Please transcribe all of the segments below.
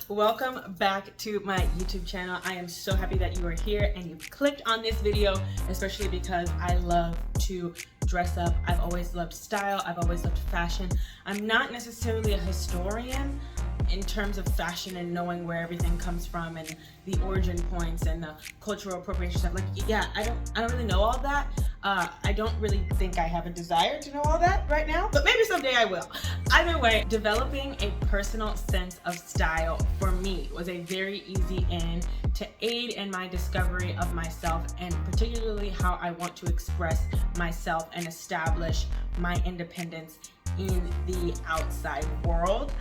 Welcome back to my YouTube channel. I am so happy that you are here and you clicked on this video, especially because I love to dress up. I've always loved style. I've always loved fashion. I'm not necessarily a historian in terms of fashion and knowing where everything comes from and the origin points and the cultural appropriation stuff. Like, yeah, I don't really know all that. I don't really think I have a desire to know all that right now, but maybe someday I will. Either way, developing a personal sense of style for me was a very easy in to aid in my discovery of myself and particularly how I want to express myself and establish my independence in the outside world.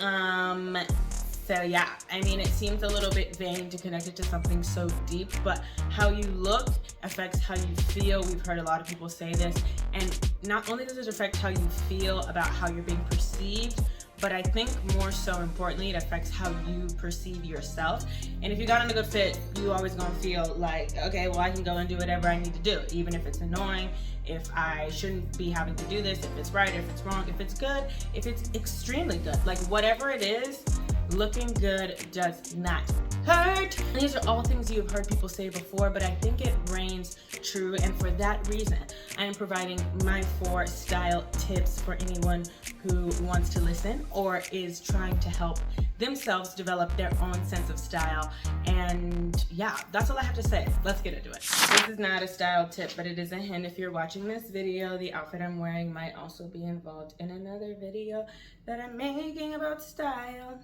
So yeah, I mean, it seems a little bit vain to connect it to something so deep, but how you look affects how you feel. We've heard a lot of people say this, and not only does it affect how you feel about how you're being perceived, but I think more so importantly, it affects how you perceive yourself. And if you got on a good fit, you always gonna feel like, okay, well, I can go and do whatever I need to do, even if it's annoying, if I shouldn't be having to do this, if it's right, if it's wrong, if it's good, if it's extremely good. Like, whatever it is, looking good does not hurt. These are all things you've heard people say before, but I think it reigns true, and for that reason, I am providing my 4 style tips for anyone who wants to listen or is trying to help themselves develop their own sense of style. And yeah, that's all I have to say. Let's get into it. This is not a style tip, but it is a hint. If you're watching this video, the outfit I'm wearing might also be involved in another video that I'm making about style.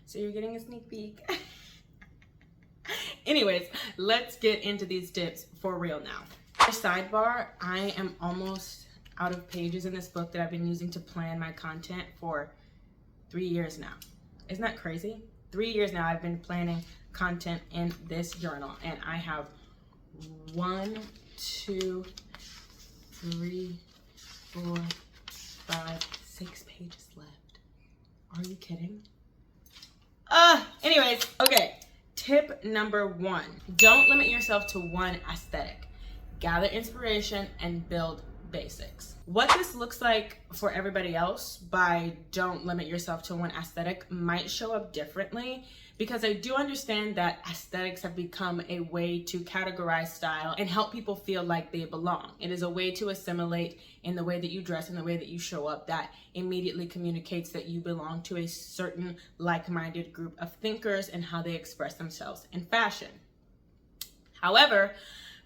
So you're getting a sneak peek. Anyways, let's get into these tips for real now. Sidebar, I am almost out of pages in this book that I've been using to plan my content for 3 years now. Isn't that crazy? 3 years now I've been planning content in this journal, and I have 1, 2, 3, 4, 5, 6 pages left. Are you kidding? Anyways, okay. Tip number 1, don't limit yourself to one aesthetic. Gather inspiration and build basics. What this looks like for everybody else by don't limit yourself to one aesthetic might show up differently, because I do understand that aesthetics have become a way to categorize style and help people feel like they belong. It is a way to assimilate in the way that you dress and the way that you show up that immediately communicates that you belong to a certain like-minded group of thinkers and how they express themselves in fashion. However,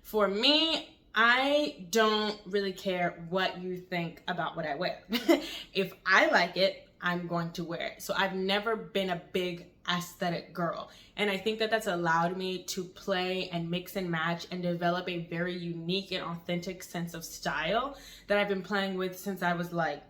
for me, I don't really care what you think about what I wear. If I like it, I'm going to wear it. So I've never been a big aesthetic girl. And I think that that's allowed me to play and mix and match and develop a very unique and authentic sense of style that I've been playing with since I was like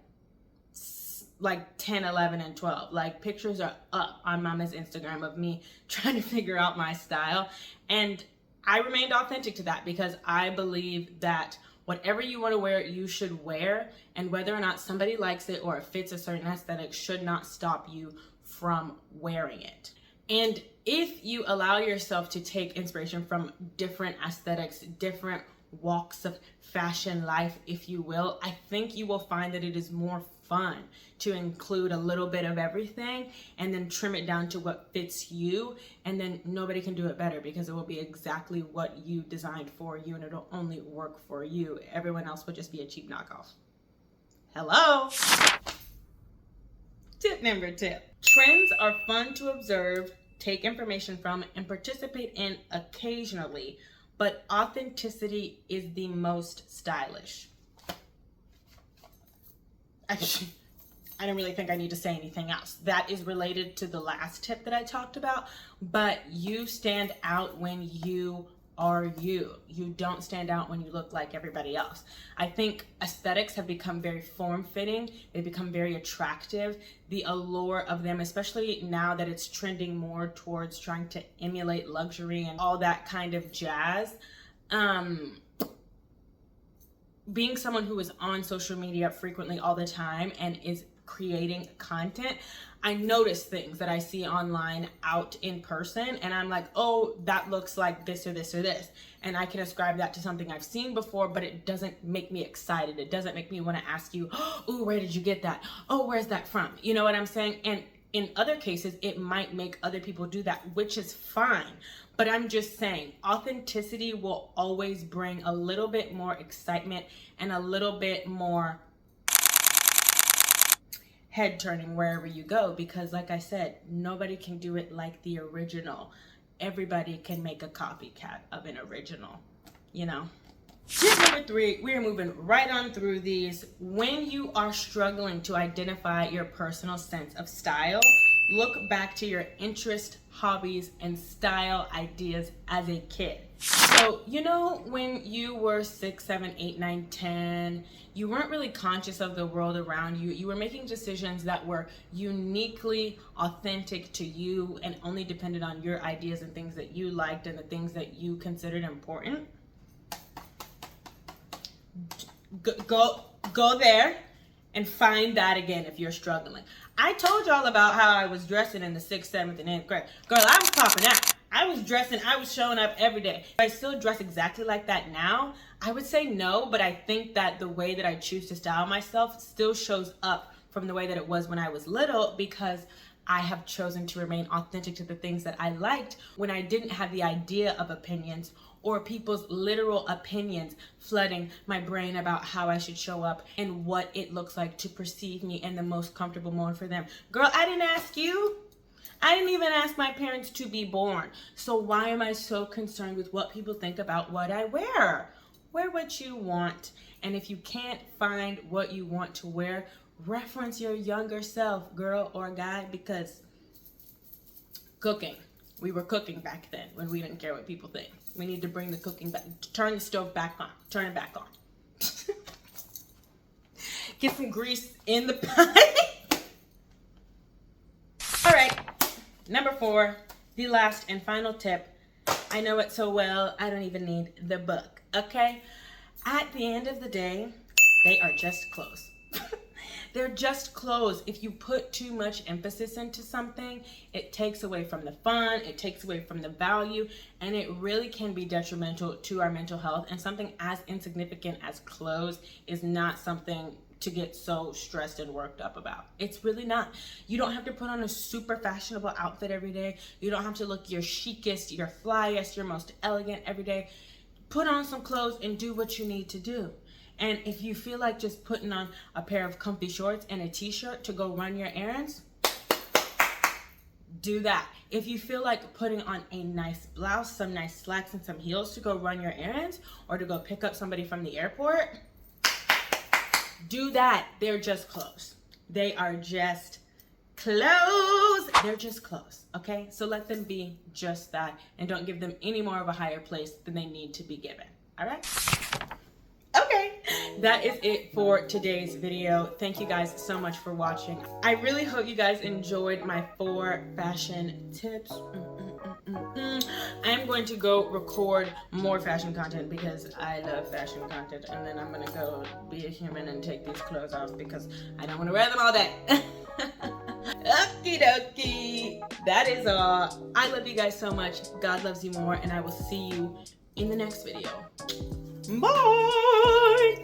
10, 11, and 12. Like, pictures are up on Mama's Instagram of me trying to figure out my style. And I remained authentic to that because I believe that whatever you want to wear, you should wear, and whether or not somebody likes it or it fits a certain aesthetic should not stop you from wearing it. And if you allow yourself to take inspiration from different aesthetics, different walks of fashion life, if you will, I think you will find that it is more fun to include a little bit of everything and then trim it down to what fits you, and then nobody can do it better because it will be exactly what you designed for you, and it'll only work for you. Everyone else will just be a cheap knockoff. Hello. Tip number 2. Trends are fun to observe, take information from, and participate in occasionally, but authenticity is the most stylish. I don't really think I need to say anything else. That is related to the last tip that I talked about, but you stand out when you are you. You don't stand out when you look like everybody else. I think aesthetics have become very form-fitting. They've become very attractive. The allure of them, especially now that it's trending more towards trying to emulate luxury and all that kind of jazz. Being someone who is on social media frequently all the time and is creating content, I notice things that I see online out in person, and I'm like, oh, that looks like this or this or this. And I can ascribe that to something I've seen before, but it doesn't make me excited. It doesn't make me want to ask you, oh, where did you get that? Oh, where's that from? You know what I'm saying? And in other cases, it might make other people do that, which is fine. But I'm just saying, authenticity will always bring a little bit more excitement and a little bit more head turning wherever you go, because like I said, nobody can do it like the original. Everybody can make a copycat of an original, you know. Tip number 3, we are moving right on through these. When you are struggling to identify your personal sense of style, look back to your interests, hobbies, and style ideas as a kid. So, you know, when you were 6, 7, 8, 9, 10, you weren't really conscious of the world around you. You were making decisions that were uniquely authentic to you and only depended on your ideas and things that you liked and the things that you considered important. Go there and find that again if you're struggling. I told y'all about how I was dressing in the 6th, 7th, and 8th grade. Girl, I was popping out. I was dressing, I was showing up every day. I still dress exactly like that now? I would say no, but I think that the way that I choose to style myself still shows up from the way that it was when I was little, because I have chosen to remain authentic to the things that I liked when I didn't have the idea of opinions or people's literal opinions flooding my brain about how I should show up and what it looks like to perceive me in the most comfortable mode for them. Girl, I didn't ask you. I didn't even ask my parents to be born. So why am I so concerned with what people think about what I wear? Wear what you want. And if you can't find what you want to wear, reference your younger self, girl or guy, because cooking. We were cooking back then when we didn't care what people think. We need to bring the cooking back. Turn the stove back on. Turn it back on. Get some grease in the pot. All right. Number 4, the last and final tip. I know it so well, I don't even need the book, okay? At the end of the day, they are just clothes. They're just clothes. If you put too much emphasis into something, it takes away from the fun, it takes away from the value, and it really can be detrimental to our mental health. And something as insignificant as clothes is not something to get so stressed and worked up about. It's really not. You don't have to put on a super fashionable outfit every day. You don't have to look your chicest, your flyest, your most elegant every day. Put on some clothes and do what you need to do. And if you feel like just putting on a pair of comfy shorts and a t-shirt to go run your errands, do that. If you feel like putting on a nice blouse, some nice slacks, and some heels to go run your errands or to go pick up somebody from the airport, do that. They're just clothes. They are just clothes. They're just clothes, okay? So let them be just that and don't give them any more of a higher place than they need to be given, all right? Okay, that is it for today's video. Thank you guys so much for watching. I really hope you guys enjoyed my 4 fashion tips. I am going to go record more fashion content because I love fashion content, and then I'm gonna go be a human and take these clothes off because I don't want to wear them all day. Okie dokie, that is all. I love you guys so much. God loves you more, and I will see you in the next video. Bye.